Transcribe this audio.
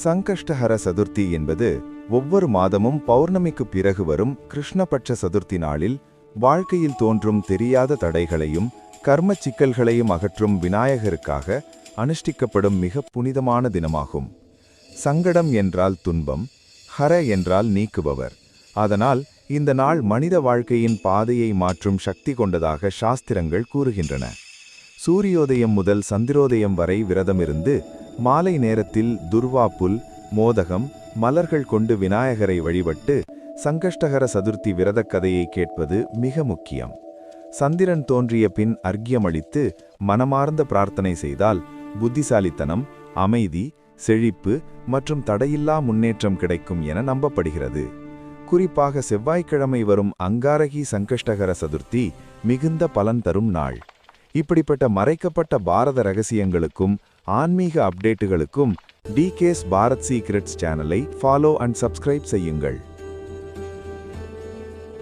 சங்கஷ்டஹர சதுர்த்தி என்பது ஒவ்வொரு மாதமும் பௌர்ணமிக்கு பிறகு வரும் கிருஷ்ணபட்ச சதுர்த்தி நாளில் வாழ்க்கையில் தோன்றும் தெரியாத தடைகளையும் கர்ம சிக்கல்களையும் அகற்றும் விநாயகருக்காக அனுஷ்டிக்கப்படும் மிக புனிதமான தினமாகும். சங்கடம் என்றால் துன்பம், ஹர என்றால் நீக்குபவர். அதனால் இந்த நாள் மனித வாழ்க்கையின் பாதையை மாற்றும் சக்தி கொண்டதாக சாஸ்திரங்கள் கூறுகின்றன. சூரியோதயம் முதல் சந்திரோதயம் வரை விரதமிருந்து மாலை நேரத்தில் துர்வா புல், மோதகம், மலர்கள் கொண்டு விநாயகரை வழிபட்டு சங்கஷ்டஹர சதுர்த்தி விரதக் கதையை கேட்பது மிக முக்கியம். சந்திரன் தோன்றிய பின் அர்க்கியமளித்து மனமார்ந்த பிரார்த்தனை செய்தால் புத்திசாலித்தனம், அமைதி, செழிப்பு மற்றும் தடையில்லா முன்னேற்றம் கிடைக்கும் என நம்பப்படுகிறது. குறிப்பாக செவ்வாய்க்கிழமை வரும் அங்காரகி சங்கஷ்டஹர சதுர்த்தி மிகுந்த பலன் தரும் நாள். இப்படிப்பட்ட மறைக்கப்பட்ட பாரத ரகசியங்களுக்கும் ஆன்மீக அப்டேட்டுகளுக்கும் டிகேஸ் பாரத் சீக்ரெட்ஸ் சேனலை ஃபாலோ அண்ட் சப்ஸ்கிரைப் செய்யுங்கள்.